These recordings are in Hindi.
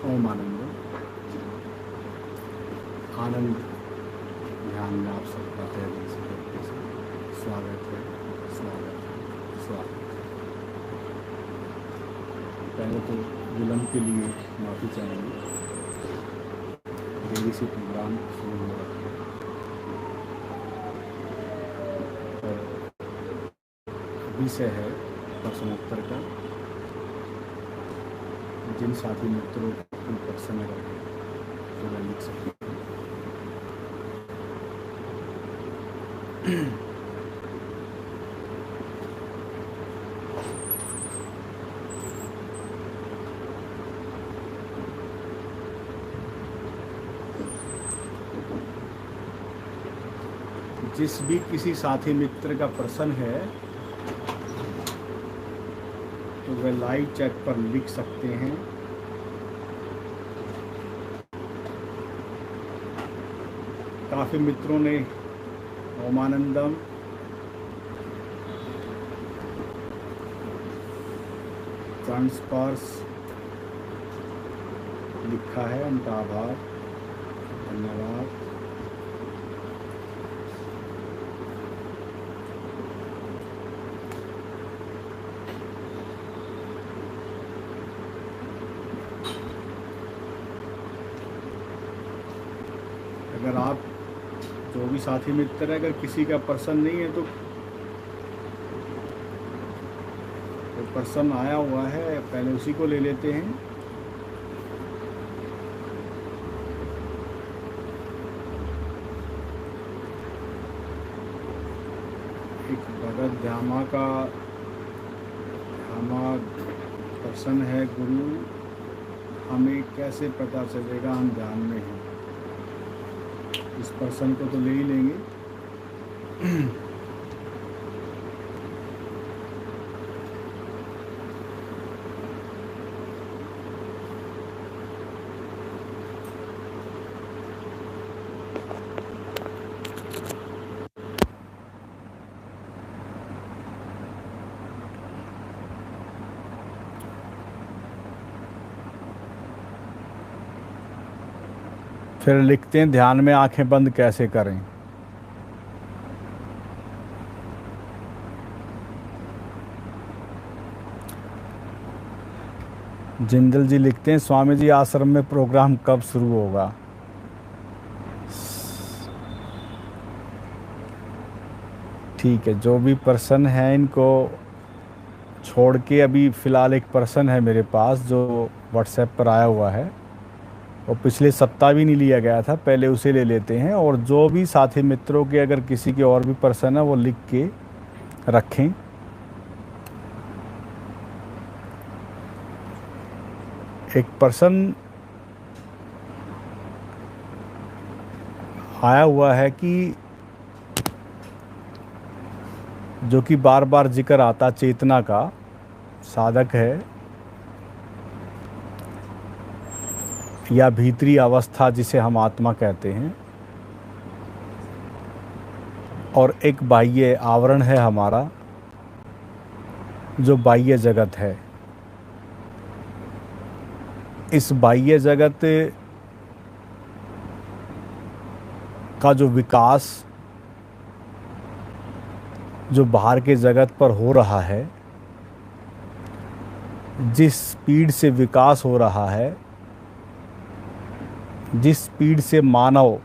ओम आनंद आनंद ध्यान में आप सबका तहे दिल से स्वागत है, स्वागत है, स्वागत है। पहले तो विलंब के लिए माफ़ी चाहेंगे, देरी से प्रोग्राम शुरू हो रहा है और विषय है प्रश्नोत्तर का। जिन साथी मित्रों को प्रश्न रहे तो वह लिख सकते हैं। जिस भी किसी साथी मित्र का प्रश्न है तो वह लाइव चैट पर लिख सकते हैं। काफ़ी मित्रों ने ओमानंदम, ट्रांसपर्स लिखा है, उनका आभार, धन्यवाद। अगर आप जो भी साथी मित्र है, अगर किसी का प्रश्न नहीं है तो प्रश्न आया हुआ है, पहले उसी को ले लेते हैं। एक भगत ध्यामा का प्रश्न है, गुरु हमें कैसे पता चलेगा हम ध्यान में हैं? इस प्रश्न को तो ले ही लेंगे। फिर लिखते हैं, ध्यान में आंखें बंद कैसे करें? जिंदल जी लिखते हैं, स्वामी जी आश्रम में प्रोग्राम कब शुरू होगा? ठीक है, जो भी पर्सन है इनको छोड़ के अभी फ़िलहाल एक पर्सन है मेरे पास जो व्हाट्सएप पर आया हुआ है, और पिछले सप्ताह भी नहीं लिया गया था, पहले उसे ले लेते हैं। और जो भी साथी मित्रों के अगर किसी के और भी पर्सन है वो लिख के रखें। एक पर्सन आया हुआ है कि जो कि बार बार जिक्र आता, चेतना का साधक है या भीतरी अवस्था जिसे हम आत्मा कहते हैं, और एक बाह्य आवरण है हमारा जो बाह्य जगत है। इस बाह्य जगत का जो विकास जो बाहर के जगत पर हो रहा है जिस स्पीड से विकास हो रहा है, जिस स्पीड से मानव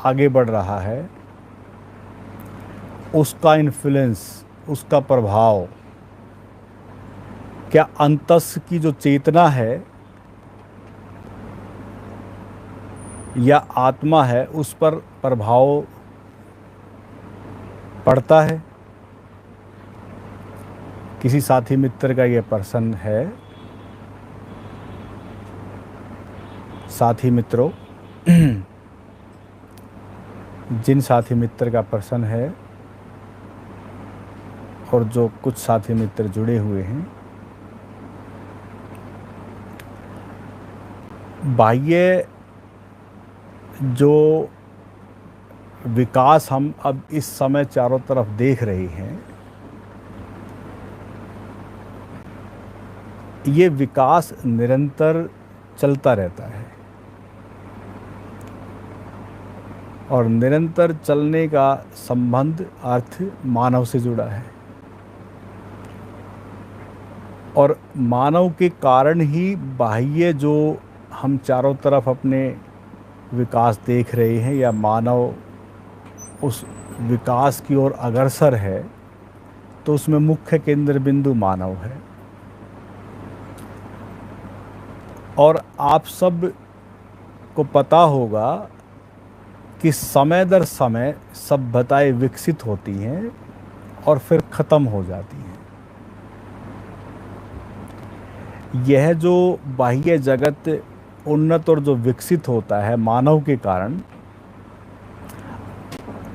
आगे बढ़ रहा है, उसका इन्फ्लुएंस, उसका प्रभाव, क्या अंतस की जो चेतना है या आत्मा है उस पर प्रभाव पड़ता है? किसी साथी मित्र का ये प्रश्न है। साथी मित्रों, जिन साथी मित्र का प्रश्न है और जो कुछ साथी मित्र जुड़े हुए हैं, बाह्य जो विकास हम अब इस समय चारों तरफ देख रहे हैं, ये विकास निरंतर चलता रहता है और निरंतर चलने का संबंध अर्थ मानव से जुड़ा है और मानव के कारण ही बाह्य जो हम चारों तरफ अपने विकास देख रहे हैं या मानव उस विकास की ओर अग्रसर है, तो उसमें मुख्य केंद्र बिंदु मानव है। और आप सब को पता होगा कि समय दर समय सभ्यताएं विकसित होती हैं और फिर ख़त्म हो जाती हैं। यह जो बाह्य जगत उन्नत और जो विकसित होता है मानव के कारण,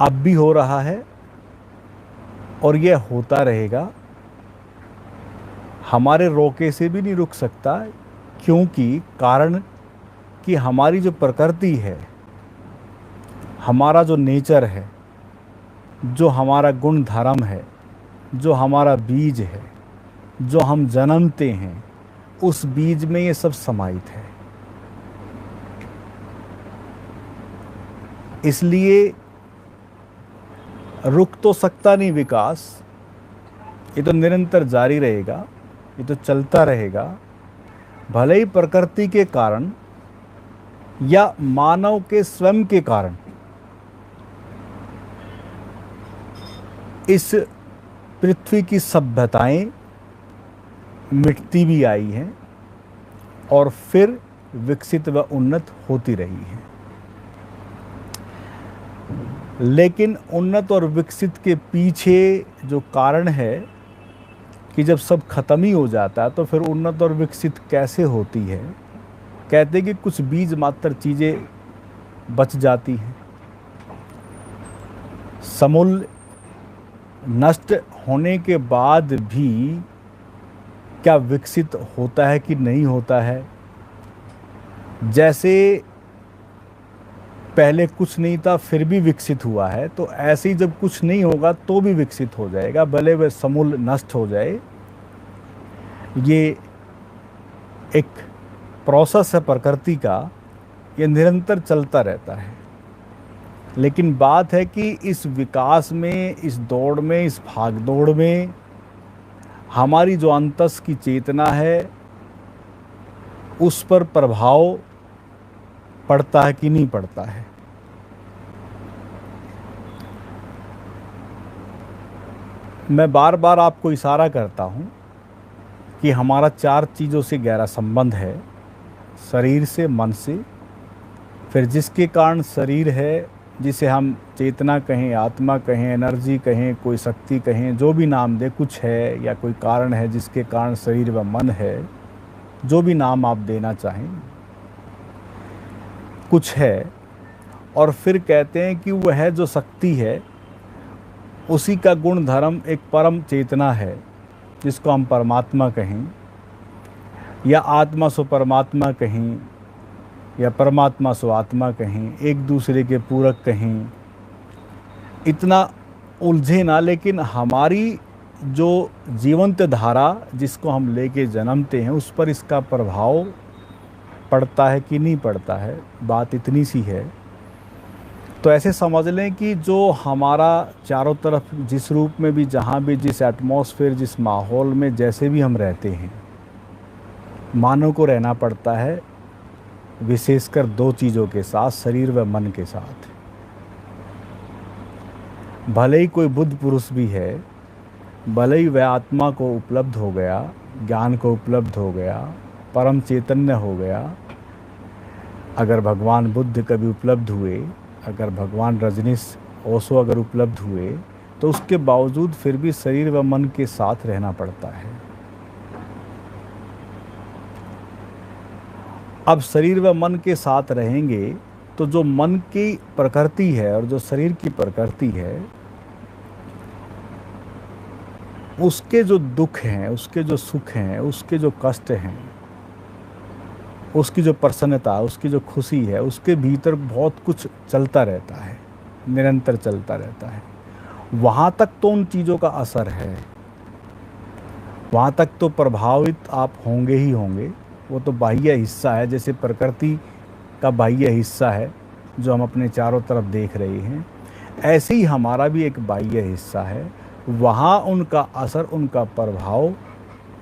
अब भी हो रहा है और यह होता रहेगा। हमारे रोके से भी नहीं रुक सकता, क्योंकि कारण कि हमारी जो प्रकृति है, हमारा जो नेचर है, जो हमारा गुण धर्म है, जो हमारा बीज है, जो हम जन्मते हैं, उस बीज में ये सब समाहित है। इसलिए रुक तो सकता नहीं विकास, ये तो निरंतर जारी रहेगा, ये तो चलता रहेगा। भले ही प्रकृति के कारण या मानव के स्वयं के कारण इस पृथ्वी की सभ्यताएं मिटती भी आई हैं और फिर विकसित व उन्नत होती रही हैं। लेकिन उन्नत और विकसित के पीछे जो कारण है कि जब सब खत्म ही हो जाता है तो फिर उन्नत और विकसित कैसे होती है? कहते हैं कि कुछ बीज मात्र चीज़ें बच जाती हैं। समूल नष्ट होने के बाद भी क्या विकसित होता है कि नहीं होता है? जैसे पहले कुछ नहीं था फिर भी विकसित हुआ है, तो ऐसे ही जब कुछ नहीं होगा तो भी विकसित हो जाएगा, भले वह समूल नष्ट हो जाए। ये एक प्रोसेस है प्रकृति का, ये निरंतर चलता रहता है। लेकिन बात है कि इस विकास में, इस दौड़ में, इस भागदौड़ में हमारी जो अंतस की चेतना है उस पर प्रभाव पड़ता है कि नहीं पड़ता है। मैं बार बार आपको इशारा करता हूँ कि हमारा 4 चीज़ों से गहरा संबंध है, शरीर से, मन से, फिर जिसके कारण शरीर है, जिसे हम चेतना कहें, आत्मा कहें, एनर्जी कहें, कोई शक्ति कहें, जो भी नाम दे, कुछ है या कोई कारण है जिसके कारण शरीर व मन है, जो भी नाम आप देना चाहें, कुछ है। और फिर कहते हैं कि वह जो शक्ति है उसी का गुण धर्म एक परम चेतना है जिसको हम परमात्मा कहें, या आत्मा सो परमात्मा कहें, या परमात्मा सो आत्मा कहें, एक दूसरे के पूरक कहें। इतना उलझे ना, लेकिन हमारी जो जीवंत धारा जिसको हम लेके जन्मते हैं उस पर इसका प्रभाव पड़ता है कि नहीं पड़ता है, बात इतनी सी है। तो ऐसे समझ लें कि जो हमारा चारों तरफ जिस रूप में भी, जहाँ भी, जिस एटमॉस्फेयर, जिस माहौल में जैसे भी हम रहते हैं, मानव को रहना पड़ता है विशेषकर दो चीज़ों के साथ, शरीर व मन के साथ। भले ही कोई बुद्ध पुरुष भी है, भले ही वह आत्मा को उपलब्ध हो गया, ज्ञान को उपलब्ध हो गया, परम चैतन्य हो गया, अगर भगवान बुद्ध कभी उपलब्ध हुए, अगर भगवान रजनीश ओशो अगर उपलब्ध हुए, तो उसके बावजूद फिर भी शरीर व मन के साथ रहना पड़ता है। अब शरीर व मन के साथ रहेंगे तो जो मन की प्रकृति है और जो शरीर की प्रकृति है, उसके जो दुख हैं, उसके जो सुख हैं, उसके जो कष्ट हैं, उसकी जो प्रसन्नता, उसकी जो खुशी है, उसके भीतर बहुत कुछ चलता रहता है, निरंतर चलता रहता है। वहाँ तक तो उन चीज़ों का असर है, वहाँ तक तो प्रभावित आप होंगे ही होंगे। वो तो बाह्य हिस्सा है, जैसे प्रकृति का बाह्य हिस्सा है जो हम अपने चारों तरफ देख रहे हैं, ऐसे ही हमारा भी एक बाह्य हिस्सा है। वहाँ उनका असर, उनका प्रभाव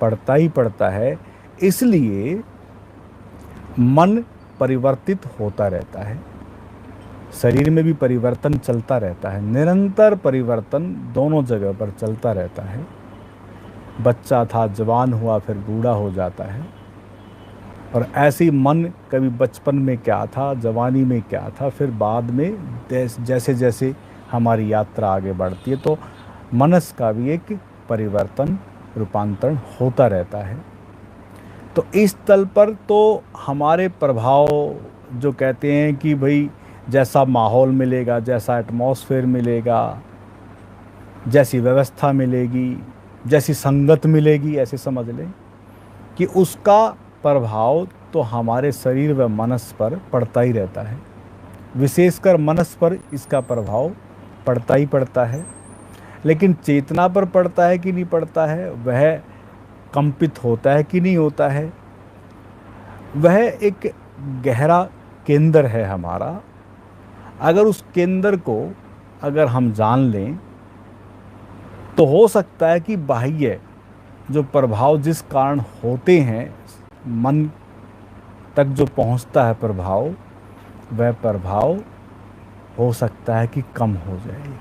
पड़ता ही पड़ता है। इसलिए मन परिवर्तित होता रहता है, शरीर में भी परिवर्तन चलता रहता है, निरंतर परिवर्तन दोनों जगह पर चलता रहता है। बच्चा था, जवान हुआ, फिर बूढ़ा हो जाता है। और ऐसे ही मन कभी बचपन में क्या था, जवानी में क्या था, फिर बाद में जैसे जैसे हमारी यात्रा आगे बढ़ती है तो मनस का भी एक परिवर्तन, रूपांतरण होता रहता है। तो इस तल पर तो हमारे प्रभाव जो कहते हैं कि भाई जैसा माहौल मिलेगा, जैसा एटमॉस्फेयर मिलेगा, जैसी व्यवस्था मिलेगी, जैसी संगत मिलेगी, ऐसे समझ लें कि उसका प्रभाव तो हमारे शरीर व मनस पर पड़ता ही रहता है। विशेषकर मनस पर इसका प्रभाव पड़ता ही पड़ता है। लेकिन चेतना पर पड़ता है कि नहीं पड़ता है, वह कंपित होता है कि नहीं होता है, वह एक गहरा केंद्र है हमारा। अगर उस केंद्र को अगर हम जान लें तो हो सकता है कि बाह्य जो प्रभाव जिस कारण होते हैं, मन तक जो पहुंचता है प्रभाव, वह प्रभाव हो सकता है कि कम हो जाए,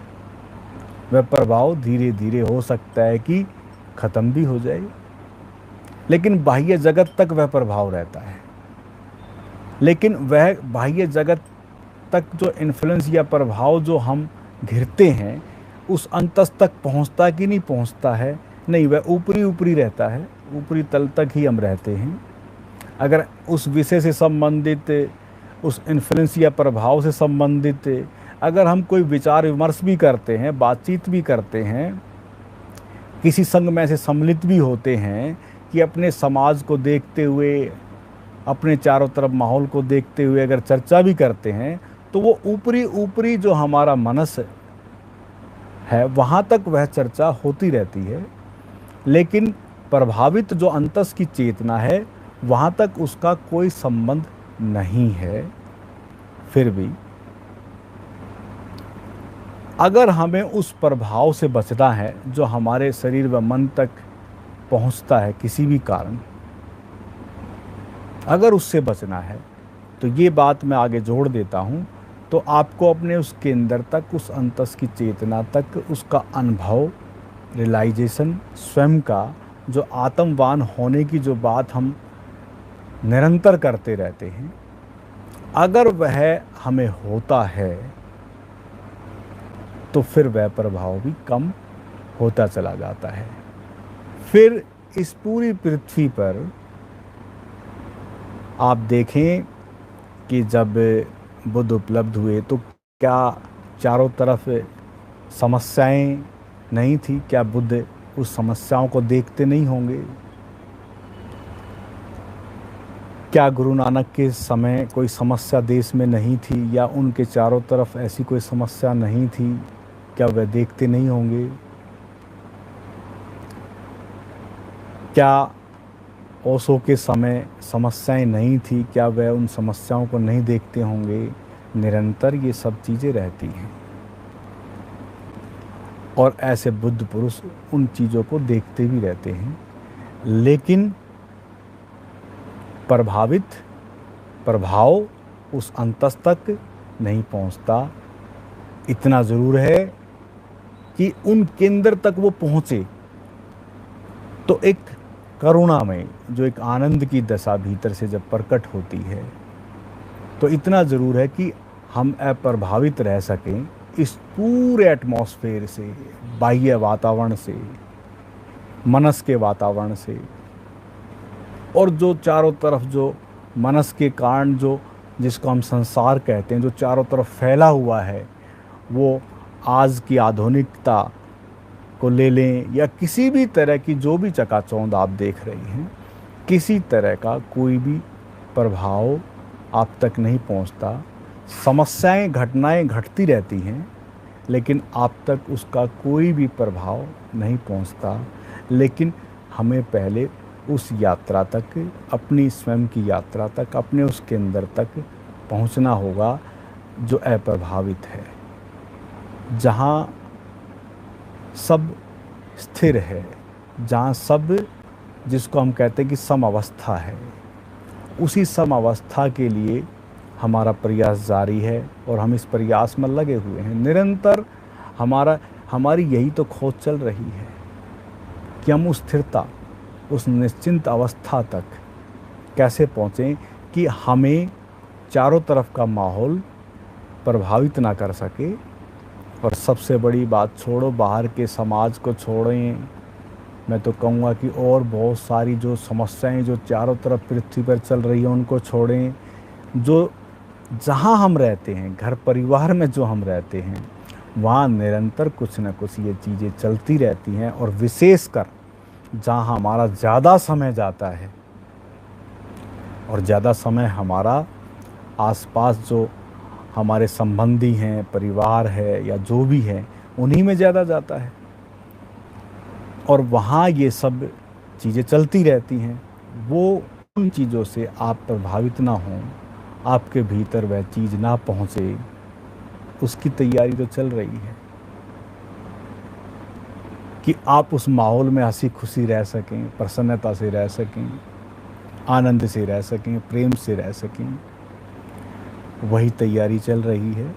वह प्रभाव धीरे धीरे हो सकता है कि ख़त्म भी हो जाए। लेकिन बाह्य जगत तक वह प्रभाव रहता है। लेकिन वह बाह्य जगत तक जो इन्फ्लुएंस या प्रभाव जो हम घिरते हैं, उस अंतस तक पहुंचता कि नहीं पहुंचता है? नहीं, वह ऊपरी ऊपरी रहता है, ऊपरी तल तक ही हम रहते हैं। अगर उस विषय से संबंधित, उस इन्फ्लुएंस या प्रभाव से संबंधित अगर हम कोई विचार विमर्श भी करते हैं, बातचीत भी करते हैं, किसी संग में ऐसे सम्मिलित भी होते हैं कि अपने समाज को देखते हुए, अपने चारों तरफ माहौल को देखते हुए अगर चर्चा भी करते हैं, तो वो ऊपरी ऊपरी जो हमारा मनस है, वहाँ तक वह चर्चा होती रहती है। लेकिन प्रभावित जो अंतस की चेतना है, वहाँ तक उसका कोई संबंध नहीं है। फिर भी अगर हमें उस प्रभाव से बचना है जो हमारे शरीर व मन तक पहुँचता है किसी भी कारण, अगर उससे बचना है, तो ये बात मैं आगे जोड़ देता हूँ, तो आपको अपने उस केंद्र तक, उस अंतस की चेतना तक, उसका अनुभव, रियलाइजेशन, स्वयं का जो आत्मवान होने की जो बात हम निरंतर करते रहते हैं, अगर वह हमें होता है तो फिर वह प्रभाव भी कम होता चला जाता है। फिर इस पूरी पृथ्वी पर आप देखें कि जब बुद्ध उपलब्ध हुए तो क्या चारों तरफ समस्याएं नहीं थी? क्या बुद्ध उस समस्याओं को देखते नहीं होंगे? क्या गुरु नानक के समय कोई समस्या देश में नहीं थी, या उनके चारों तरफ ऐसी कोई समस्या नहीं थी? क्या वह देखते नहीं होंगे? क्या ओशो के समय समस्याएं नहीं थी? क्या वह उन समस्याओं को नहीं देखते होंगे? निरंतर ये सब चीज़ें रहती हैं और ऐसे बुद्ध पुरुष उन चीज़ों को देखते भी रहते हैं। लेकिन प्रभाव उस अंतस तक नहीं पहुंचता। इतना ज़रूर है कि उन केंद्र तक वो पहुँचे तो एक करुणा में जो एक आनंद की दशा भीतर से जब प्रकट होती है, तो इतना ज़रूर है कि हम अप्रभावित रह सकें इस पूरे एटमॉस्फेयर से, बाह्य वातावरण से, मनस के वातावरण से, और जो चारों तरफ जो मनस के कारण जो जिसको हम संसार कहते हैं, जो चारों तरफ फैला हुआ है, वो आज की आधुनिकता को ले लें या किसी भी तरह की जो भी चकाचौंध आप देख रही हैं, किसी तरह का कोई भी प्रभाव आप तक नहीं पहुंचता। समस्याएं, घटनाएं घटती रहती हैं, लेकिन आप तक उसका कोई भी प्रभाव नहीं पहुंचता। लेकिन हमें पहले उस यात्रा तक, अपनी स्वयं की यात्रा तक, अपने उस केंद्र तक पहुंचना होगा जो अप्रभावित है, जहाँ सब स्थिर है, जहाँ सब, जिसको हम कहते हैं कि सम अवस्था है, उसी सम अवस्था के लिए हमारा प्रयास जारी है और हम इस प्रयास में लगे हुए हैं निरंतर। हमारी यही तो खोज चल रही है कि हम उस स्थिरता, उस निश्चिंत अवस्था तक कैसे पहुँचें कि हमें चारों तरफ का माहौल प्रभावित ना कर सके। और सबसे बड़ी बात, छोड़ो बाहर के समाज को छोड़ें, मैं तो कहूँगा कि और बहुत सारी जो समस्याएं जो चारों तरफ पृथ्वी पर चल रही हैं उनको छोड़ें। जो जहाँ हम रहते हैं, घर परिवार में जो हम रहते हैं, वहाँ निरंतर कुछ न कुछ ये चीज़ें चलती रहती हैं। और विशेषकर जहाँ हमारा ज़्यादा समय जाता है, और ज़्यादा समय हमारा आसपास जो हमारे संबंधी हैं, परिवार है या जो भी है, उन्हीं में ज़्यादा जाता है, और वहाँ ये सब चीज़ें चलती रहती हैं। वो उन चीज़ों से आप प्रभावित ना हों, आपके भीतर वह चीज़ ना पहुँचे, उसकी तैयारी तो चल रही है कि आप उस माहौल में हंसी खुशी रह सकें, प्रसन्नता से रह सकें, आनंद से रह सकें, प्रेम से रह सकें। वही तैयारी चल रही है।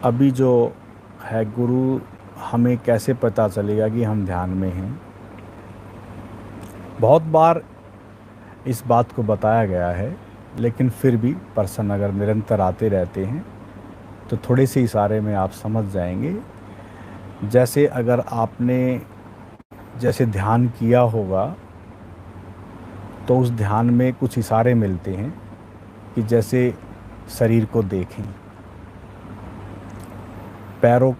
अभी जो है, गुरु हमें कैसे पता चलेगा कि हम ध्यान में हैं? बहुत बार इस बात को बताया गया है, लेकिन फिर भी पर्सन अगर निरंतर आते रहते हैं तो थोड़े से इशारे में आप समझ जाएंगे। जैसे अगर आपने जैसे ध्यान किया होगा तो उस ध्यान में कुछ इशारे मिलते हैं कि जैसे शरीर को देखें, पैरों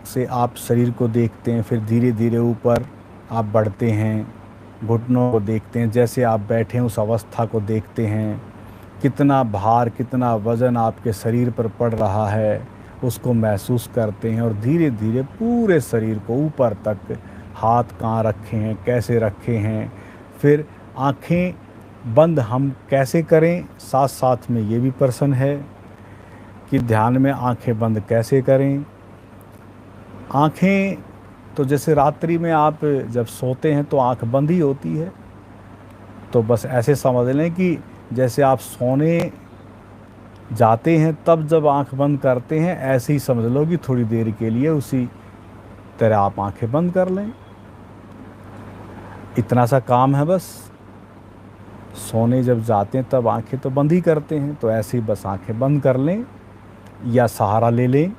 से आप शरीर को देखते हैं, फिर धीरे धीरे ऊपर आप बढ़ते हैं, घुटनों को देखते हैं, जैसे आप बैठे हैं उस अवस्था को देखते हैं, कितना भार, कितना वज़न आपके शरीर पर पड़ रहा है उसको महसूस करते हैं, और धीरे धीरे पूरे शरीर को ऊपर तक, हाथ कहाँ रखे हैं, कैसे रखे हैं, फिर आँखें बंद हम कैसे करें, साथ साथ में ये भी प्रश्न है कि ध्यान में आँखें बंद कैसे करें। आँखें तो जैसे रात्रि में आप जब सोते हैं तो आँख बंद ही होती है, तो बस ऐसे समझ लें कि जैसे आप सोने जाते हैं तब जब आंख बंद करते हैं, ऐसे ही समझ लो कि थोड़ी देर के लिए उसी तरह आप आंखें बंद कर लें। इतना सा काम है बस। सोने जब जाते हैं तब आंखें तो बंद ही करते हैं, तो ऐसे ही बस आंखें बंद कर लें या सहारा ले लें।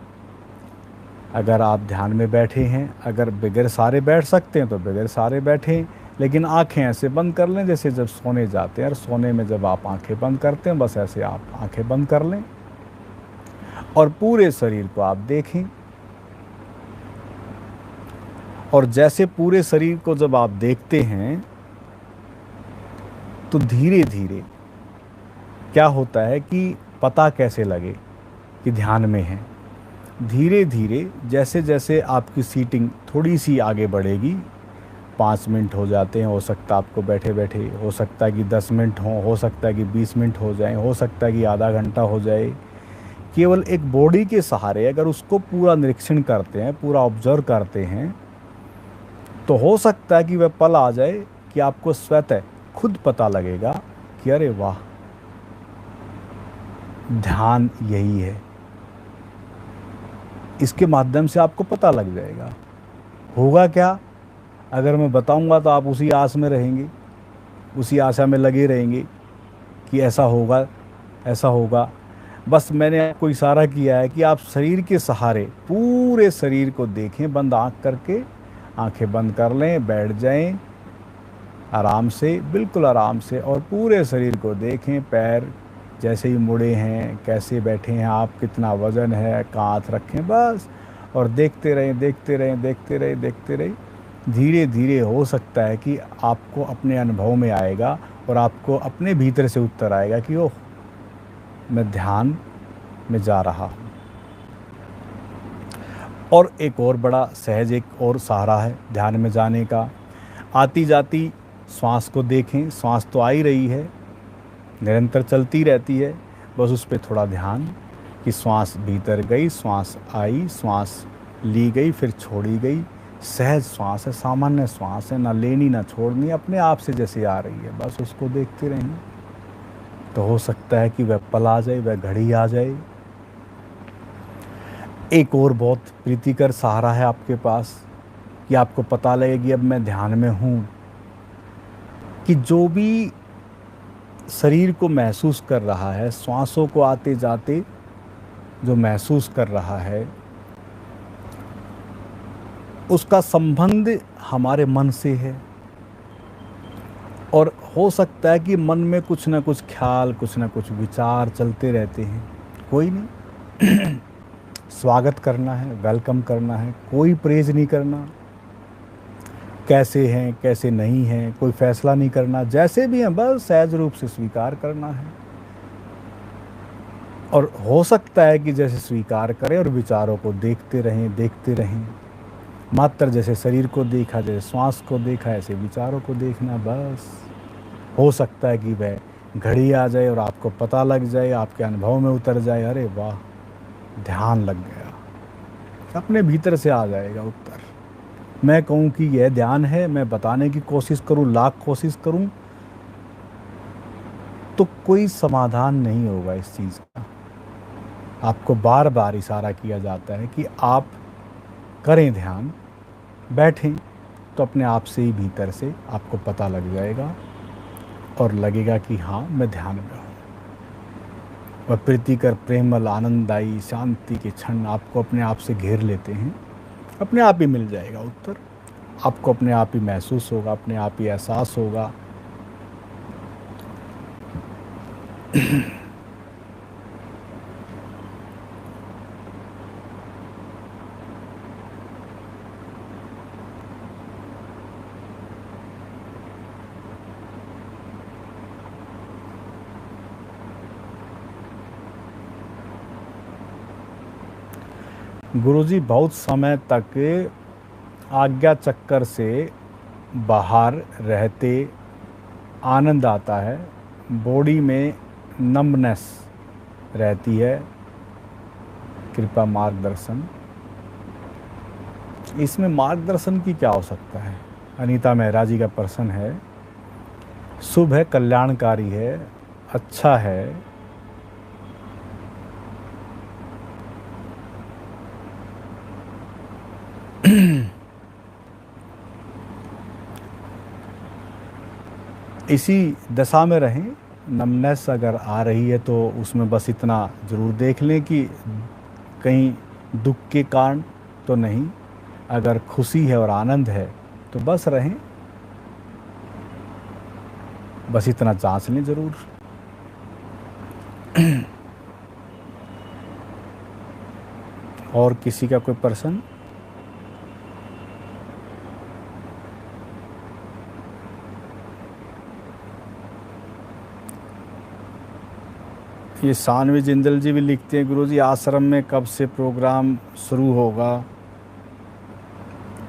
अगर आप ध्यान में बैठे हैं, अगर बगैर सहारे बैठ सकते हैं तो बगैर सहारे बैठें, लेकिन आंखें ऐसे बंद कर लें जैसे जब सोने जाते हैं। और सोने में जब आप आंखें बंद करते हैं, बस ऐसे आप आंखें बंद कर लें और पूरे शरीर को आप देखें। और जैसे पूरे शरीर को जब आप देखते हैं तो धीरे धीरे क्या होता है कि पता कैसे लगे कि ध्यान में है। धीरे धीरे जैसे जैसे आपकी सीटिंग थोड़ी सी आगे बढ़ेगी, 5 मिनट हो जाते हैं, हो सकता है आपको बैठे बैठे, हो सकता है कि 10 मिनट हो सकता है कि 20 मिनट हो जाए, हो सकता है कि आधा घंटा हो जाए। केवल एक बॉडी के सहारे अगर उसको पूरा निरीक्षण करते हैं, पूरा ऑब्जर्व करते हैं, तो हो सकता है कि वह पल आ जाए कि आपको स्वतः खुद पता लगेगा कि अरे वाह, ध्यान यही है। इसके माध्यम से आपको पता लग जाएगा। होगा क्या, अगर मैं बताऊंगा तो आप उसी आस में रहेंगे, उसी आशा में लगे रहेंगे कि ऐसा होगा, ऐसा होगा। बस मैंने आपको इशारा किया है कि आप शरीर के सहारे पूरे शरीर को देखें, बंद आंख करके, आंखें बंद कर लें, बैठ जाएं आराम से, बिल्कुल आराम से, और पूरे शरीर को देखें। पैर जैसे ही मुड़े हैं, कैसे बैठे हैं आप, कितना वज़न है, कहाँ हाथ रखें, बस। और देखते रहें, देखते रहें, देखते रहें, देखते रहें। धीरे धीरे हो सकता है कि आपको अपने अनुभव में आएगा और आपको अपने भीतर से उत्तर आएगा कि ओह, मैं ध्यान में जा रहा हूँ। और एक और बड़ा सहज एक और सहारा है ध्यान में जाने का। आती जाती श्वास को देखें, श्वास तो आ ही रही है, निरंतर चलती रहती है, बस उस पर थोड़ा ध्यान कि श्वास भीतर गई, श्वास आई, श्वास ली गई, फिर छोड़ी गई। सहज श्वास है, सामान्य श्वास है, ना लेनी ना छोड़नी, अपने आप से जैसे आ रही है, बस उसको देखते रहें। तो हो सकता है कि वह पल आ जाए, वह घड़ी आ जाए। एक और बहुत प्रीतिकर सहारा है आपके पास कि आपको पता लगे कि अब मैं ध्यान में हूँ, कि जो भी शरीर को महसूस कर रहा है, श्वासों को आते जाते जो महसूस कर रहा है, उसका संबंध हमारे मन से है। और हो सकता है कि मन में कुछ ना कुछ ख्याल, कुछ ना कुछ विचार चलते रहते हैं, कोई नहीं। स्वागत करना है, वेलकम करना है, कोई प्रेज नहीं करना, कैसे हैं कैसे नहीं हैं कोई फैसला नहीं करना, जैसे भी हैं बस सहज रूप से स्वीकार करना है। और हो सकता है कि जैसे स्वीकार करें और विचारों को देखते रहें, देखते रहें, मात्र जैसे शरीर को देखा, जैसे श्वास को देखा, ऐसे विचारों को देखना, बस। हो सकता है कि वह घड़ी आ जाए और आपको पता लग जाए, आपके अनुभव में उतर जाए, अरे वाह, ध्यान लग गया, अपने भीतर से आ जाएगा उत्तर। मैं कहूँ कि यह ध्यान है, मैं बताने की कोशिश करूँ, लाख कोशिश करूँ, तो कोई समाधान नहीं होगा इस चीज़ का। आपको बार बार इशारा किया जाता है कि आप करें ध्यान, बैठें, तो अपने आप से ही भीतर से आपको पता लग जाएगा और लगेगा कि हाँ, मैं ध्यान में हूँ। वह प्रीतिकर, प्रेमल, आनंददायी, शांति के क्षण आपको अपने आप से घेर लेते हैं, अपने आप ही मिल जाएगा उत्तर। आपको अपने आप ही महसूस होगा, अपने आप ही एहसास होगा। गुरुजी, बहुत समय तक आज्ञा चक्कर से बाहर रहते आनंद आता है, बॉडी में नम्बनेस रहती है, कृपया मार्गदर्शन। इसमें मार्गदर्शन की क्या आवश्यकता है? अनीता मेहरा जी का प्रश्न है। शुभ है, कल्याणकारी है, अच्छा है। इसी दशा में रहें। नमनेस अगर आ रही है तो उसमें बस इतना ज़रूर देख लें कि कहीं दुख के कारण तो नहीं। अगर खुशी है और आनंद है तो बस रहें, बस इतना जांच लें ज़रूर। और किसी का कोई प्रश्न? ये सानवी जिंदल जी भी लिखते हैं, गुरुजी आश्रम में कब से प्रोग्राम शुरू होगा?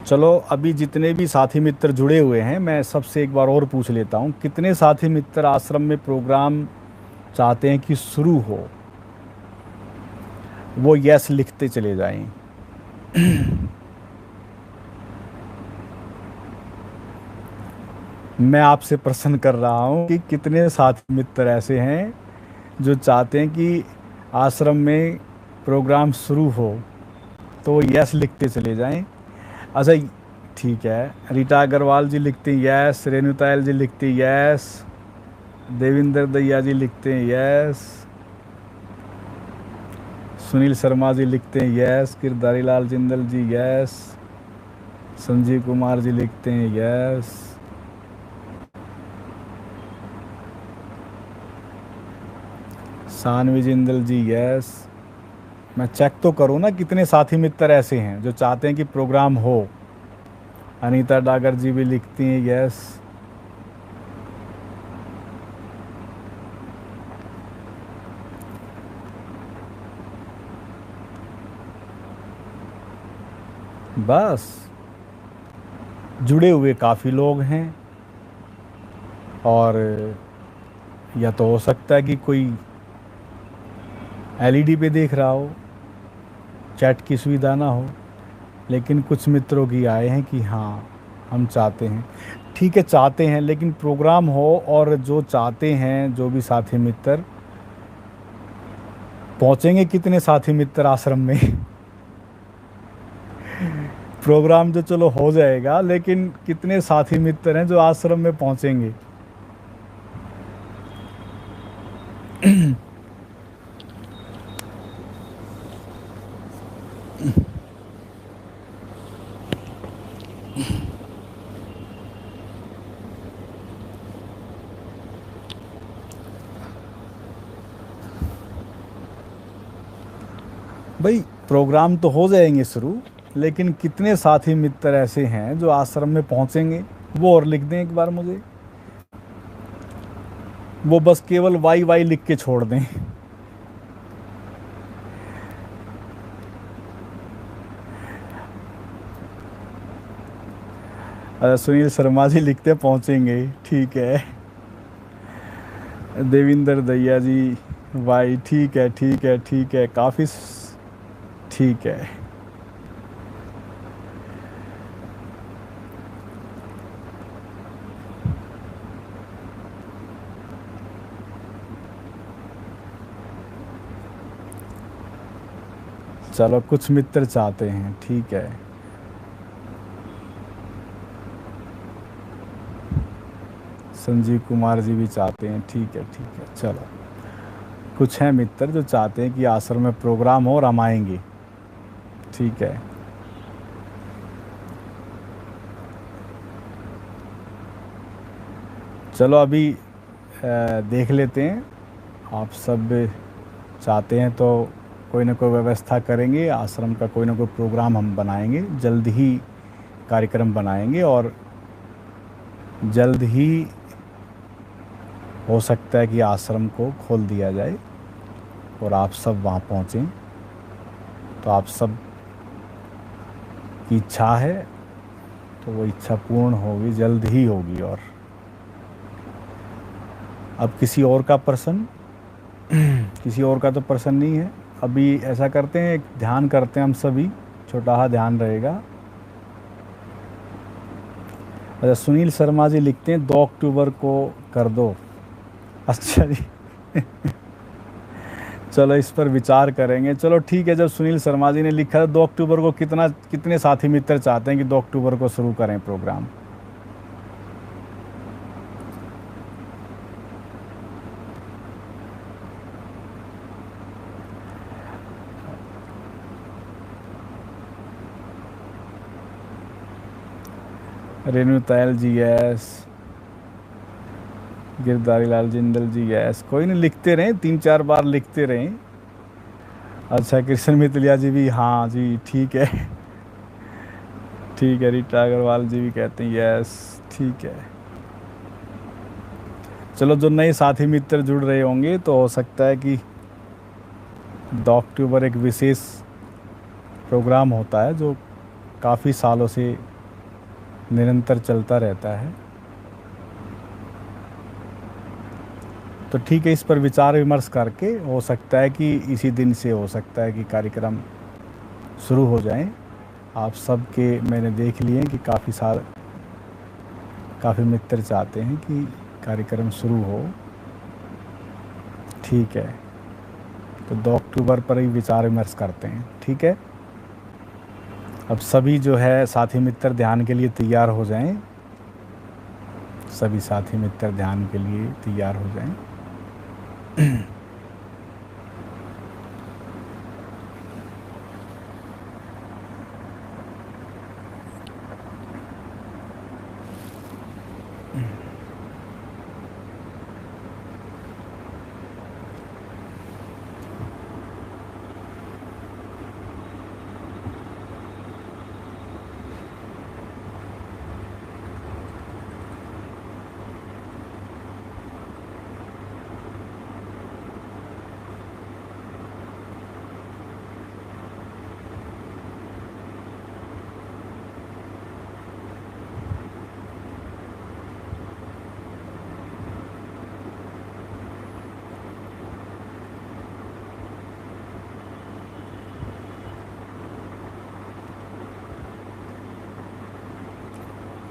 चलो अभी जितने भी साथी मित्र जुड़े हुए हैं, मैं सबसे एक बार और पूछ लेता हूँ, कितने साथी मित्र आश्रम में प्रोग्राम चाहते हैं कि शुरू हो? वो यस लिखते चले जाएं। मैं आपसे प्रश्न कर रहा हूँ कि कितने साथी मित्र ऐसे हैं जो चाहते हैं कि आश्रम में प्रोग्राम शुरू हो, तो वो यस लिखते चले जाएं। अच्छा, ठीक है, रीटा अग्रवाल जी लिखते हैं यस, रेणुतायल जी लिखते हैं यस, देविंदर दैया जी लिखते हैं यस, सुनील शर्मा जी लिखते हैं यस, गिरधारी लाल जिंदल जी यस, संजीव कुमार जी लिखते हैं यस, सानवी जिंदल जी यस। मैं चेक तो करूँ ना कितने साथी मित्र ऐसे हैं जो चाहते हैं कि प्रोग्राम हो। अनीता डागर जी भी लिखती हैं यस। बस, जुड़े हुए काफ़ी लोग हैं। और या तो हो सकता है कि कोई एलईडी पे देख रहा हो, चैट की सुविधा ना हो, लेकिन कुछ मित्रों की आए हैं कि हाँ, हम चाहते हैं। ठीक है, चाहते हैं, लेकिन प्रोग्राम हो। और जो चाहते हैं, जो भी साथी मित्र पहुंचेंगे, कितने साथी मित्र आश्रम में? प्रोग्राम तो चलो हो जाएगा, लेकिन कितने साथी मित्र हैं जो आश्रम में पहुंचेंगे? भाई, प्रोग्राम तो हो जाएंगे शुरू, लेकिन कितने साथी मित्र ऐसे हैं जो आश्रम में पहुंचेंगे? वो और लिख दें एक बार मुझे। वो बस केवल वाई वाई लिख के छोड़ दें। सुनील शर्मा जी लिखते पहुंचेंगे, ठीक है। देविंदर दैया जी वाई, ठीक है, ठीक है, ठीक है, काफ़ी ठीक है। चलो, कुछ मित्र चाहते हैं, ठीक है। संजीव कुमार जी भी चाहते हैं, ठीक है, ठीक है। चलो, कुछ हैं मित्र जो चाहते हैं कि आश्रम में प्रोग्राम हो और हम आएंगे, ठीक है। चलो अभी देख लेते हैं। आप सब चाहते हैं तो कोई ना कोई व्यवस्था करेंगे, आश्रम का कोई ना कोई प्रोग्राम हम बनाएंगे, जल्द ही कार्यक्रम बनाएंगे। और जल्द ही हो सकता है कि आश्रम को खोल दिया जाए और आप सब वहाँ पहुँचें। तो आप सब की इच्छा है तो वो इच्छा पूर्ण होगी, जल्द ही होगी। और अब किसी और का प्रश्न? किसी और का तो प्रश्न नहीं है। अभी ऐसा करते हैं, एक ध्यान करते हैं हम सभी, छोटा सा ध्यान रहेगा। अच्छा, सुनील शर्मा जी लिखते हैं 2 अक्टूबर को कर दो। अच्छा जी। चलो, इस पर विचार करेंगे। चलो ठीक है, जब सुनील शर्मा जी ने लिखा है 2 अक्टूबर को, कितने साथी मित्र चाहते हैं कि 2 अक्टूबर को शुरू करें प्रोग्राम? रेणु तायल जी यस, गिरधारी लाल जिंदल जी यस। कोई नहीं, लिखते रहें, 3-4 बार लिखते रहें। अच्छा, कृष्ण मितलिया जी भी हाँ जी, ठीक है। ठीक है, रीटा अग्रवाल जी भी कहते हैं यस, ठीक है। चलो, जो नए साथी मित्र जुड़ रहे होंगे तो हो सकता है कि 2 अक्टूबर एक विशेष प्रोग्राम होता है जो काफ़ी सालों से निरंतर चलता रहता है। तो ठीक है, इस पर विचार विमर्श करके हो सकता है कि इसी दिन से हो सकता है कि कार्यक्रम शुरू हो जाएं। आप सबके मैंने देख लिए हैं कि काफ़ी मित्र चाहते हैं कि कार्यक्रम शुरू हो। ठीक है, तो 2 अक्टूबर पर ही विचार विमर्श करते हैं। ठीक है, अब सभी जो है साथी मित्र ध्यान के लिए तैयार हो जाएं। सभी साथी मित्र ध्यान के लिए तैयार हो जाएं।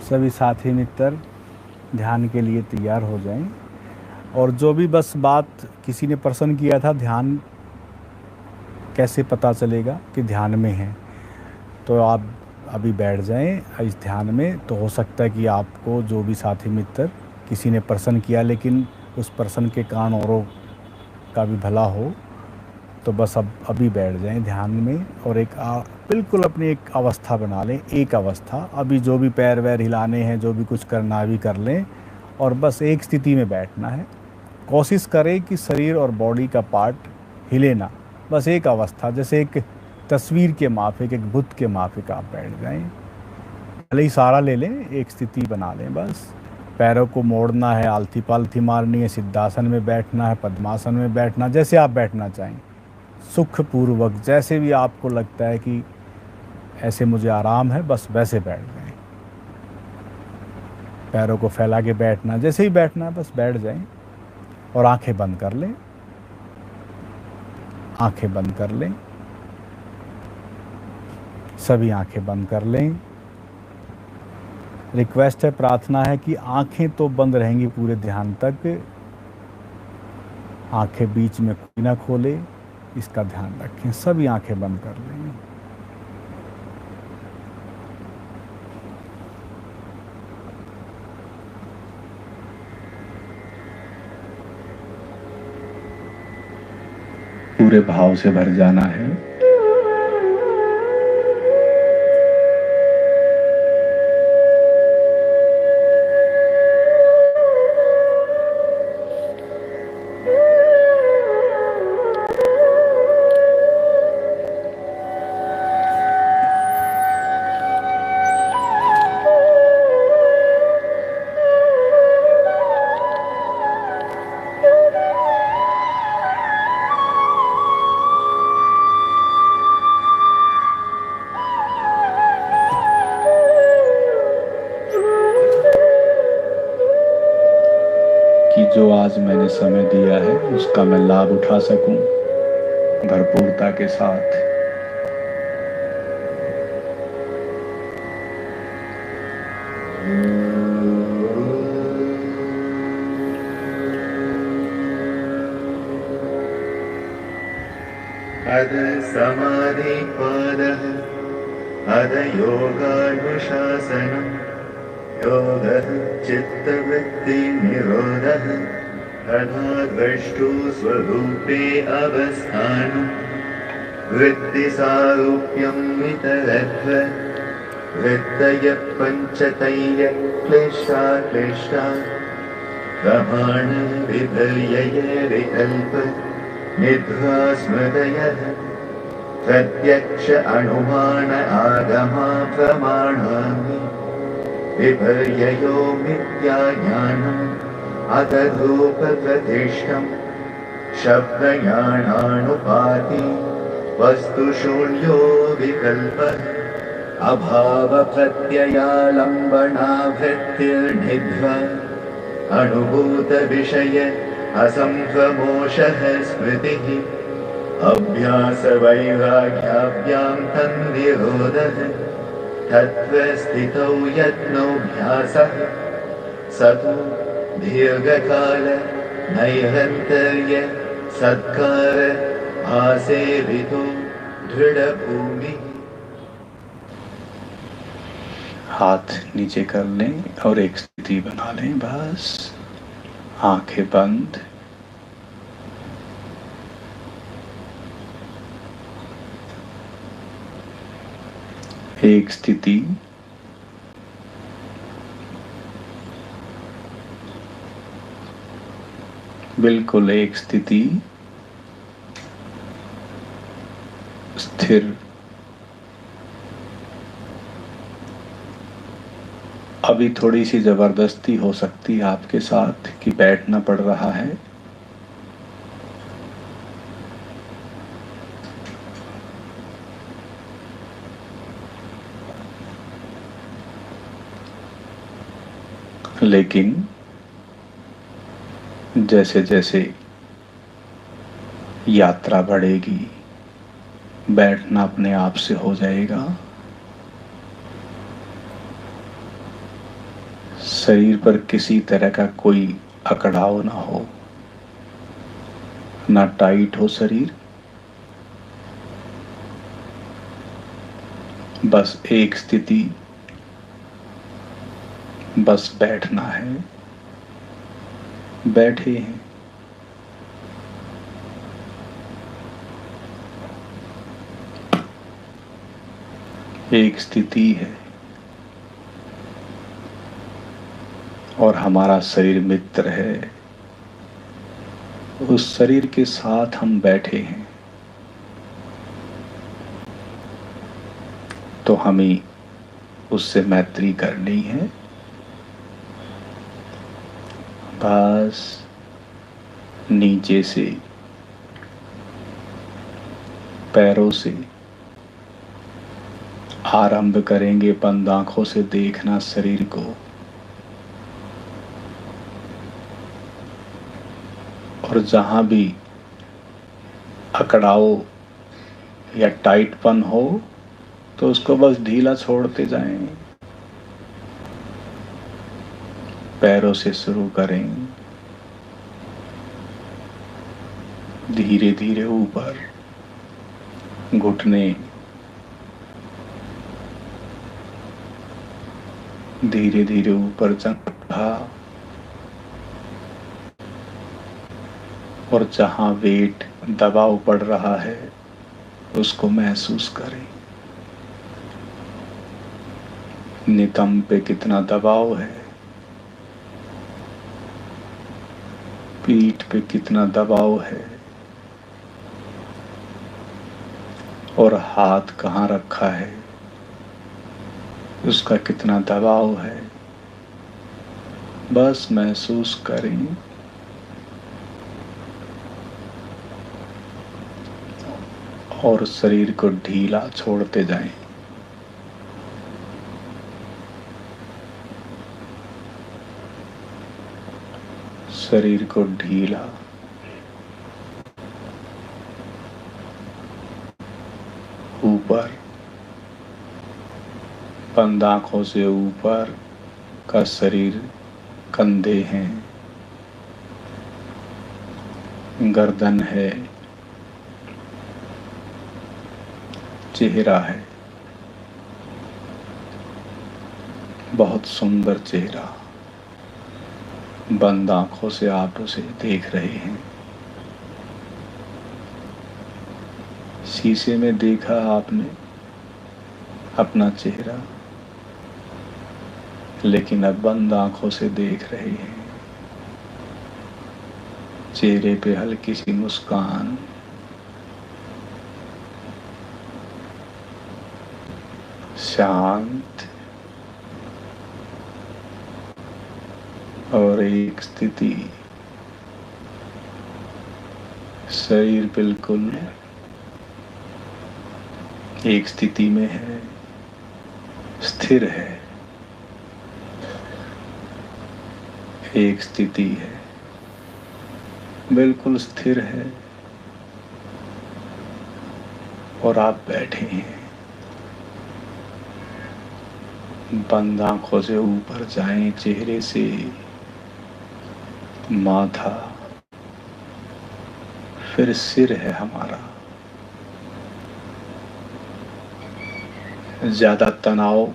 सभी साथी मित्र ध्यान के लिए तैयार हो जाएं। और जो भी बस बात किसी ने प्रश्न किया था, ध्यान कैसे पता चलेगा कि ध्यान में है, तो आप अभी बैठ जाएं इस ध्यान में। तो हो सकता है कि आपको जो भी साथी मित्र किसी ने प्रश्न किया लेकिन उस प्रश्न के कारण औरों का भी भला हो, तो बस अब अभी बैठ जाएं ध्यान में और बिल्कुल अपनी एक अवस्था बना लें। एक अवस्था, अभी जो भी पैर वैर हिलाने हैं, जो भी कुछ करना है भी कर लें और बस एक स्थिति में बैठना है। कोशिश करें कि शरीर और बॉडी का पार्ट हिले ना, बस एक अवस्था, जैसे एक तस्वीर के माफिक, एक बुत के माफिक आप बैठ जाएं। भले ही सहारा ले लें, एक स्थिति बना लें बस। पैरों को मोड़ना है, आलती पालथी मारनी है, सिद्धासन में बैठना है, पद्मासन में बैठना, जैसे आप बैठना चाहें, सुखपूर्वक, जैसे भी आपको लगता है कि ऐसे मुझे आराम है, बस वैसे बैठ जाएं। पैरों को फैला के बैठना, जैसे ही बैठना है बस बैठ जाएं और आंखें बंद कर लें। आंखें बंद कर लें, सभी आंखें बंद कर लें। रिक्वेस्ट है, प्रार्थना है कि आंखें तो बंद रहेंगी पूरे ध्यान तक, आंखें बीच में कोई ना खोले, इसका ध्यान रखें। सभी आंखें बंद कर लें। पूरे भाव से भर जाना है। जो आज मैंने समय दिया है उसका मैं लाभ उठा सकूं भरपूरता के साथ। अद समाधि पादः अद योगानुशासनम् योगः चित्तवृत्ति निरोधः अधाद्वष्टु स्वरूपे अवस्थानं वृत्तिसारूप्यं वितरध्व वृत्तयः पञ्चतैः क्लिष्टा क्लिष्टा प्रमाण विपर्यय विकल्प निध्वा स्मृतयः प्रत्यक्ष अनुमान आगमा प्रमाणानि विपर्ययो मिथ्या ज्ञानम् अतरूपप्रतिष्ठम् शब्दज्ञानानुपाति वस्तुशून्यो विकल्पः अभावप्रत्ययालम्बनाभृत्तिर्निध्वा अनुभूतविषय असंभ्रमोषः स्मृतिः अभ्यासवैराग्याभ्यां तन्निरोधः तत्त्वस्थितौ यत्नोऽभ्यासः स तु दीर्घकाल नैरन्तर्य सत्कार आसेवितो दृढ़भूमि। हाथ नीचे कर लें और एक स्थिति बना लें, बस आंखें बंद। एक स्थिति बिल्कुल एक स्थिति स्थिर। अभी थोड़ी सी जबरदस्ती हो सकती है आपके साथ कि बैठना पड़ रहा है, लेकिन जैसे जैसे यात्रा बढ़ेगी बैठना अपने आप से हो जाएगा। शरीर पर किसी तरह का कोई अकड़ाव ना हो, ना टाइट हो शरीर, बस एक स्थिति, बस बैठना है। बैठे हैं, एक स्थिति है और हमारा शरीर मित्र है, उस शरीर के साथ हम बैठे हैं, तो हमें उससे मैत्री करनी है। बस नीचे से पैरों से आरंभ करेंगे, बंद आंखों से देखना शरीर को, और जहां भी अकड़ाव या टाइटपन हो तो उसको बस ढीला छोड़ते जाएं। पैरों से शुरू करें, धीरे धीरे ऊपर घुटने, धीरे धीरे ऊपर जंघा, और जहां वेट दबाव पड़ रहा है उसको महसूस करें। नितंब पे कितना दबाव है, पीठ पे कितना दबाव है, और हाथ कहाँ रखा है उसका कितना दबाव है, बस महसूस करें। और शरीर को ढीला छोड़ते जाएं। शरीर को ढीला, ऊपर, बंद आंखों से ऊपर का शरीर, कंधे हैं, गर्दन है, चेहरा है, बहुत सुंदर चेहरा, बंद आंखों से आप उसे देख रहे हैं। शीशे में देखा आपने अपना चेहरा, लेकिन अब बंद आंखों से देख रहे हैं। चेहरे पे हल्की सी मुस्कान, शांत, और एक स्थिति, शरीर बिल्कुल एक स्थिति में है, स्थिर है, एक स्थिति है, बिल्कुल स्थिर है। और आप बैठे हैं। बंद आंखों से ऊपर जाएं, चेहरे से माथा, फिर सिर है हमारा। ज्यादा तनाव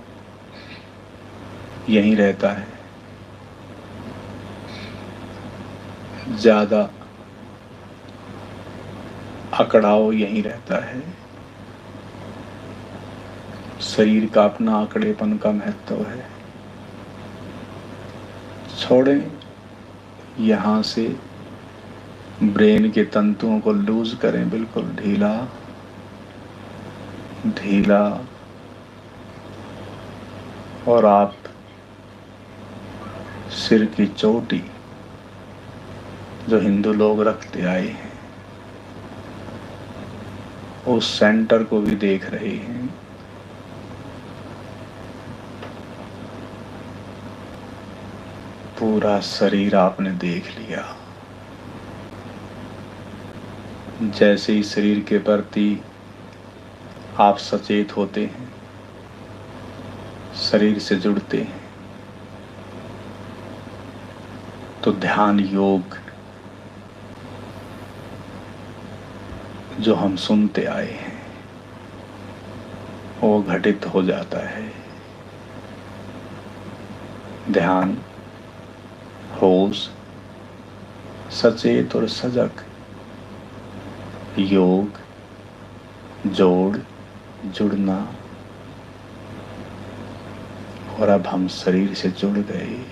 यहीं रहता है, ज्यादा अकड़ाव यहीं रहता है। शरीर का अपना आंकड़ेपन का महत्व है। छोड़ें, यहां से ब्रेन के तंतुओं को लूज करें, बिल्कुल ढीला ढीला। और आप सिर की चोटी जो हिंदू लोग रखते आए हैं, उस सेंटर को भी देख रहे हैं। पूरा शरीर आपने देख लिया। जैसे ही शरीर के प्रति आप सचेत होते हैं, शरीर से जुड़ते हैं, तो ध्यान योग जो हम सुनते आए हैं वो घटित हो जाता है। ध्यान, होश, सचेत और सजग, योग, जोड़, जुड़ना। और अब हम शरीर से जुड़ गए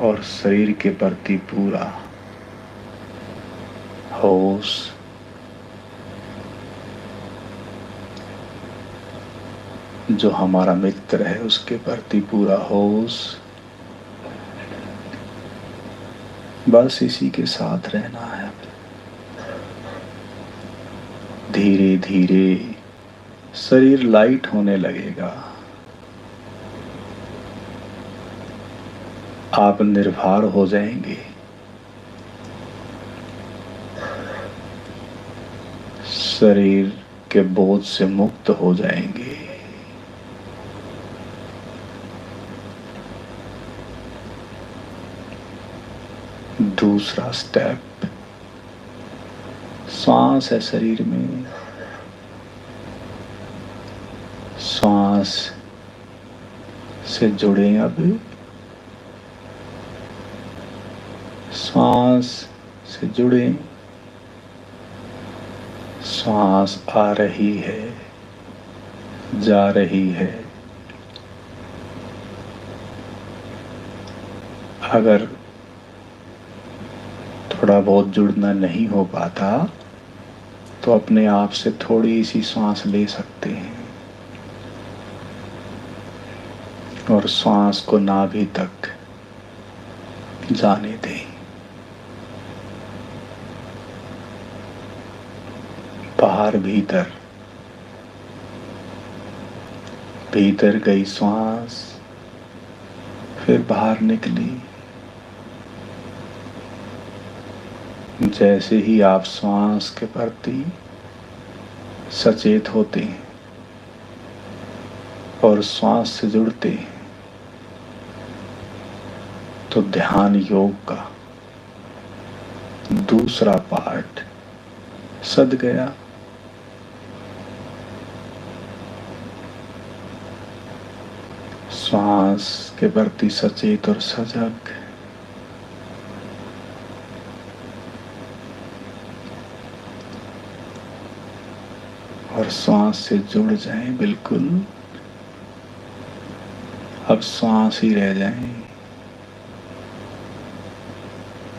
और शरीर के प्रति पूरा होश, जो हमारा मित्र है उसके प्रति पूरा होश। बस इसी के साथ रहना है। धीरे धीरे शरीर लाइट होने लगेगा। आप निर्भर हो जाएंगे। शरीर के बोझ से मुक्त हो जाएंगे। दूसरा स्टेप, सांस है शरीर में। सांस से जुड़े अब। सांस से जुड़े। सांस आ रही है, जा रही है। अगर थोड़ा बहुत जुड़ना नहीं हो पाता तो अपने आप से थोड़ी सी सांस ले सकते हैं और सांस को नाभि तक जाने दें। बाहर भीतर, भीतर गई सांस, फिर बाहर निकली। जैसे ही आप सांस के प्रति सचेत होते हैं और सांस से जुड़ते हैं तो ध्यान योग का दूसरा पार्ट सद गया। सांस के प्रति सचेत और सजग। और सांस से जुड़ जाएं बिल्कुल। अब सांस ही रह जाएं,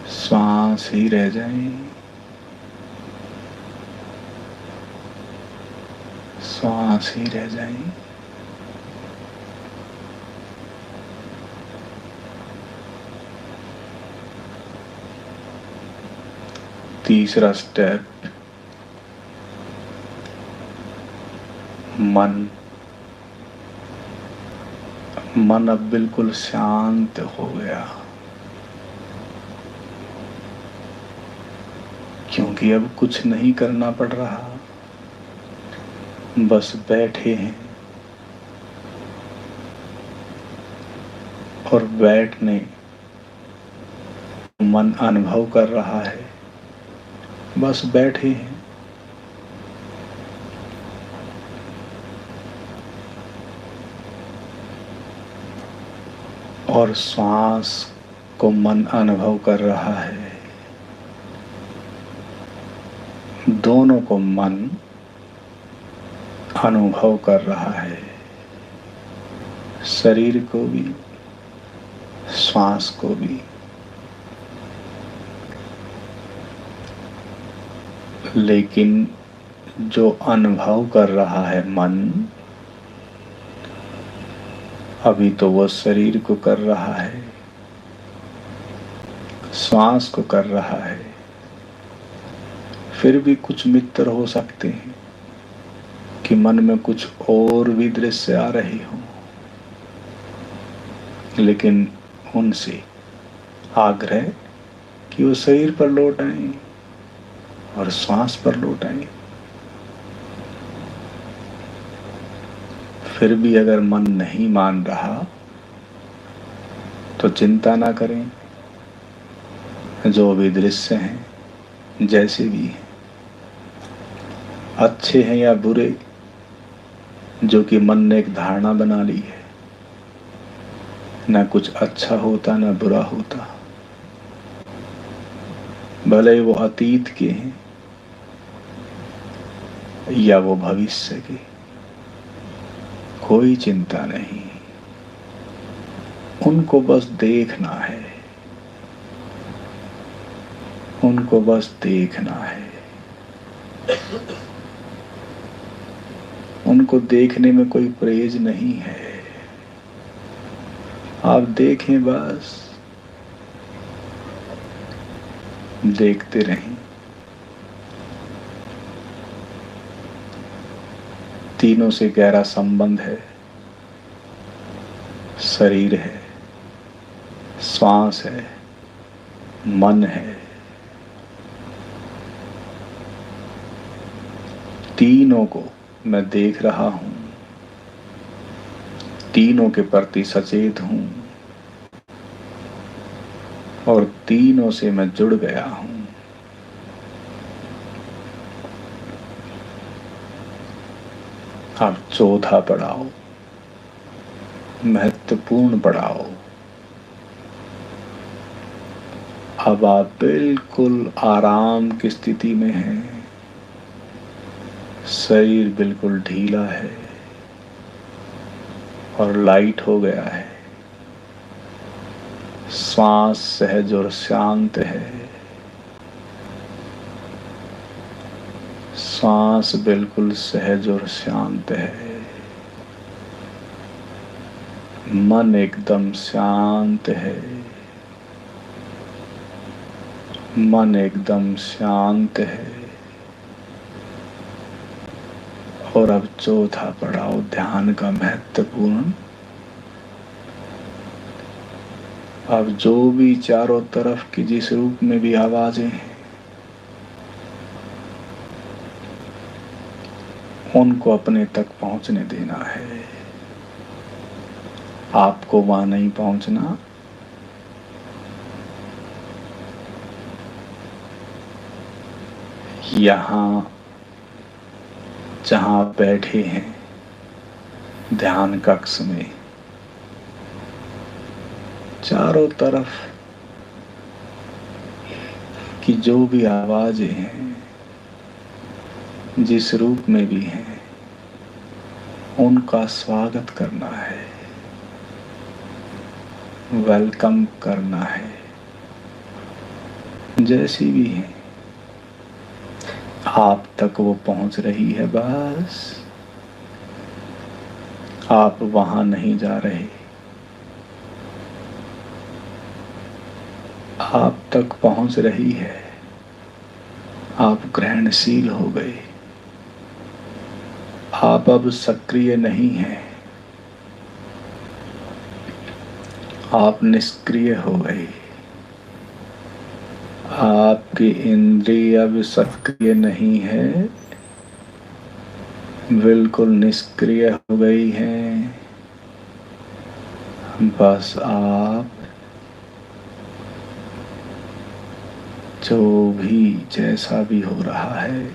सांस ही रह जाएं, सांस ही रह जाएं। तीसरा स्टेप, मन मन अब बिल्कुल शांत हो गया, क्योंकि अब कुछ नहीं करना पड़ रहा, बस बैठे हैं और बैठने मन अनुभव कर रहा है, बस बैठे हैं। और श्वास को मन अनुभव कर रहा है, दोनों को मन अनुभव कर रहा है, शरीर को भी श्वास को भी। लेकिन जो अनुभव कर रहा है मन, अभी तो वो शरीर को कर रहा है, श्वास को कर रहा है। फिर भी कुछ मित्र हो सकते हैं कि मन में कुछ और भी दृश्य आ रहे हों, लेकिन उनसे आग्रह कि वो शरीर पर लौट आए और श्वास पर लौट आए। फिर भी अगर मन नहीं मान रहा तो चिंता ना करें, जो भी दृश्य हैं जैसे भी हैं, अच्छे हैं या बुरे, जो कि मन ने एक धारणा बना ली है, ना कुछ अच्छा होता ना बुरा होता, भले वो अतीत के हैं या वो भविष्य के, कोई चिंता नहीं, उनको बस देखना है, उनको बस देखना है। उनको देखने में कोई परहेज नहीं है, आप देखें, बस देखते रहें। तीनों से गहरा संबंध है, शरीर है, श्वास है, मन है। तीनों को मैं देख रहा हूं, तीनों के प्रति सचेत हूं और तीनों से मैं जुड़ गया हूं। अब चौथा पड़ाव, महत्वपूर्ण पड़ाव। अब आप बिल्कुल आराम की स्थिति में हैं, शरीर बिल्कुल ढीला है और लाइट हो गया है, श्वास सहज और शांत है, श्वास बिल्कुल सहज और शांत है, मन एकदम शांत है, मन एकदम शांत है। और अब चौथा पड़ाव ध्यान का महत्वपूर्ण। अब जो भी चारों तरफ की जिस रूप में भी आवाजें हैं, उनको अपने तक पहुंचने देना है, आपको वहां नहीं पहुंचना। यहां जहां बैठे हैं ध्यान कक्ष में, चारों तरफ की जो भी आवाजें हैं, जिस रूप में भी हैं, उनका स्वागत करना है, वेलकम करना है, जैसी भी है आप तक वो पहुंच रही है। बस आप वहां नहीं जा रहे, आप तक पहुंच रही है, आप ग्रहणशील हो गए, आप अब सक्रिय नहीं हैं, आप निष्क्रिय हो गए। आपकी इंद्रिय अब सक्रिय नहीं है, बिल्कुल निष्क्रिय हो गई हैं। बस आप जो भी जैसा भी हो रहा है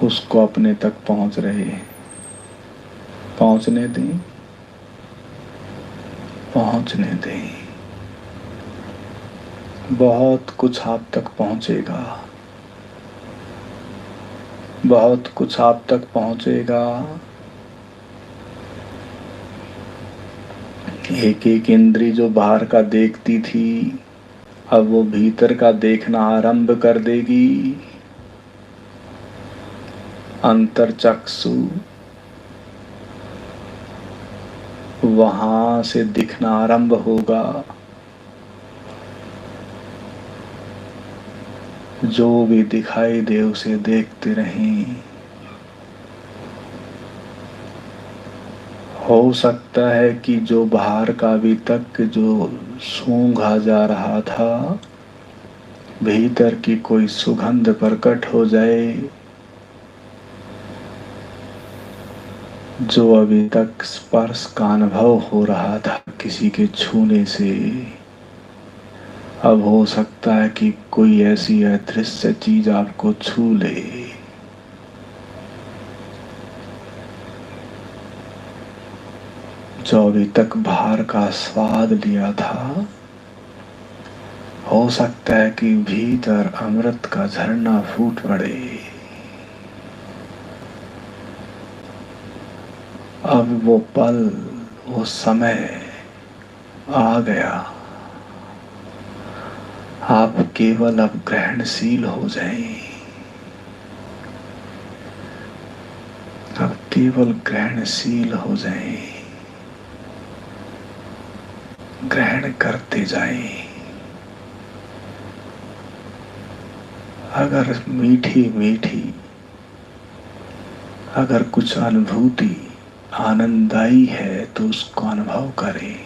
उसको अपने तक पहुंच रहे हैं। पहुंचने दें, पहुंचने दें। बहुत कुछ आप तक पहुंचेगा, बहुत कुछ आप तक पहुंचेगा। एक एक इंद्री जो बाहर का देखती थी अब वो भीतर का देखना आरंभ कर देगी। अंतरचक्षु वहां से दिखना आरंभ होगा। जो भी दिखाई दे उसे देखते रहें। हो सकता है कि जो बाहर का अभी तक जो सूंघा जा रहा था भीतर की कोई सुगंध प्रकट हो जाए। जो अभी तक स्पर्श का अनुभव हो रहा था किसी के छूने से, अब हो सकता है कि कोई ऐसी अदृश्य चीज आपको छू ले। जो अभी तक बाहर का स्वाद लिया था हो सकता है कि भीतर अमृत का झरना फूट पड़े। अब वो पल, वो समय आ गया। आप केवल अब ग्रहणशील हो जाएं। अब केवल ग्रहणशील हो जाएं। ग्रहण करते जाएं। अगर मीठी मीठी अगर कुछ अनुभूति आनंददायी है तो उसको अनुभव करें।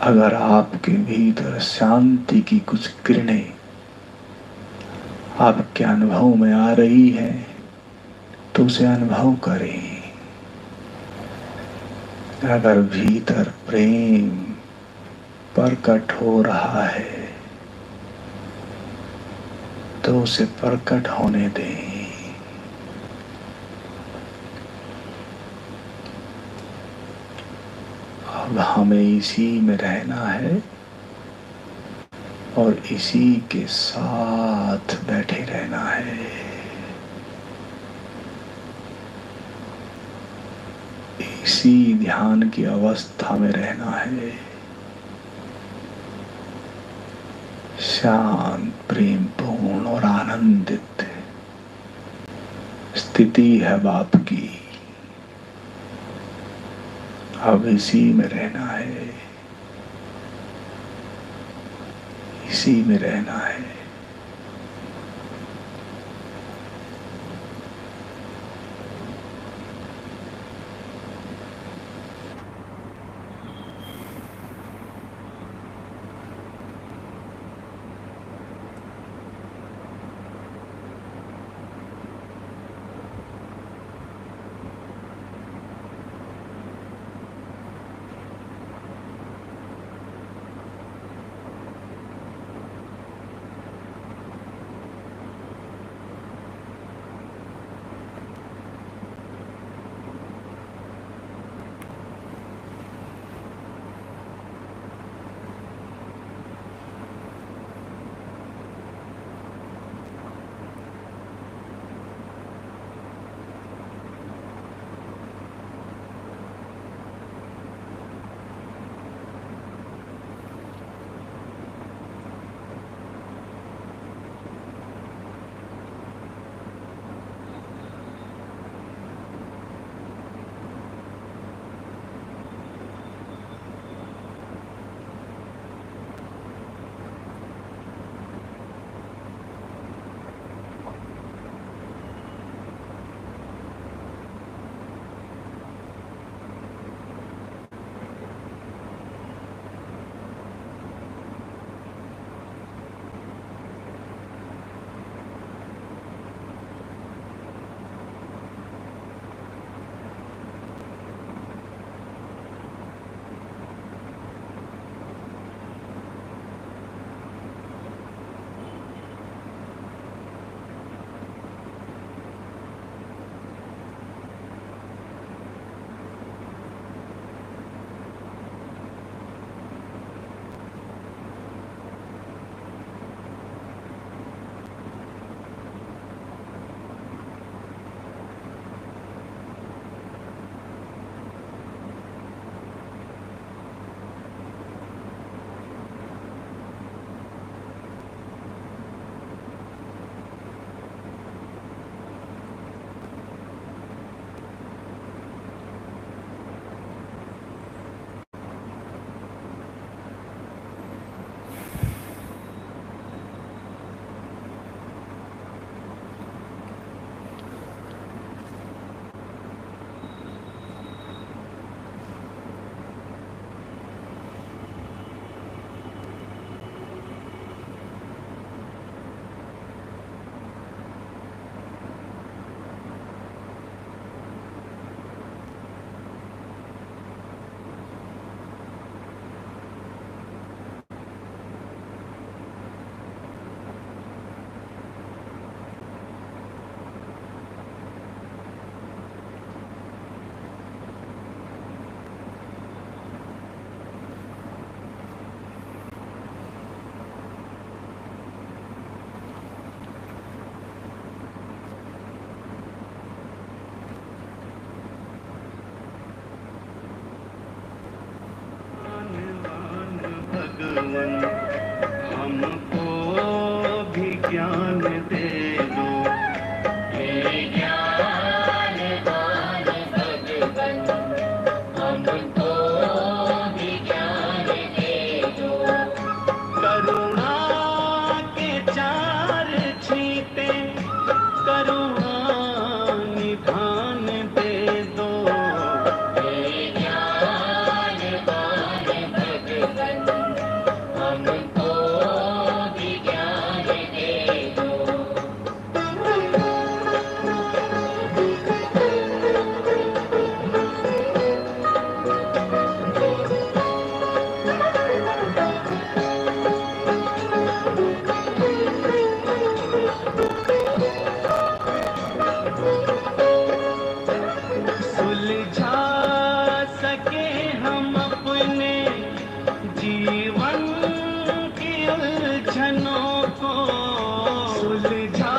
अगर आपके भीतर शांति की कुछ किरणें आपके अनुभव में आ रही है तो उसे अनुभव करें। अगर भीतर प्रेम प्रकट हो रहा है तो उसे प्रकट होने दें। अब हमें इसी में रहना है और इसी के साथ बैठे रहना है। इसी ध्यान की अवस्था में रहना है। शांत, प्रेम पूर्ण और आनंदित स्थिति है बाप की। अब इसी में रहना है, इसी में रहना है। ज्ञान दे दो। हे ज्ञान दान भगवन हमको भी ज्ञान दे दो। करुणा के चार छींटे करुणा निधान दे दो। हे ज्ञान दान भगवन हमको भी ज्ञान दे दो। सुलझा सके हम अपने जीवन की उलझनों को। सुलझा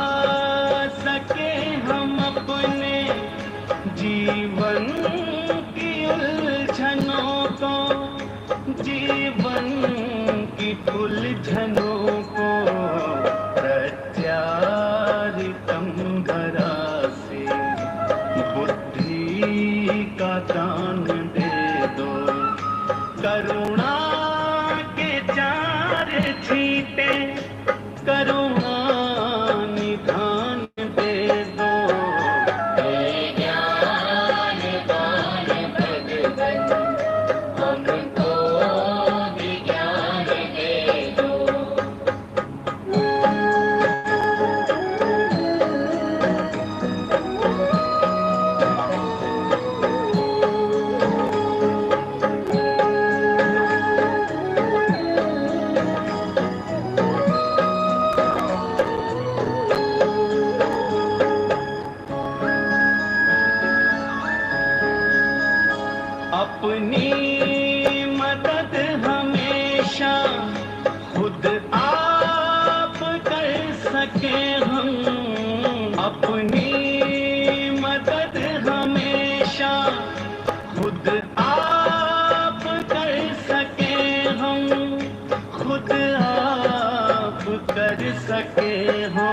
सके हम अपने जीवन की उलझनों को। जीवन की उलझनों को प्रत्यारितम धरा से बुद्धि का दान दे दो। करुणा के चार छींटे करुणा निधान दे दो। हे ज्ञान दान भगवन हमको भी ज्ञान दे दो। अपनी मदद हमेशा खुद आप कर सके हम। अपनी मदद हमेशा खुद आप कर सके हम। खुद आप कर सके हम।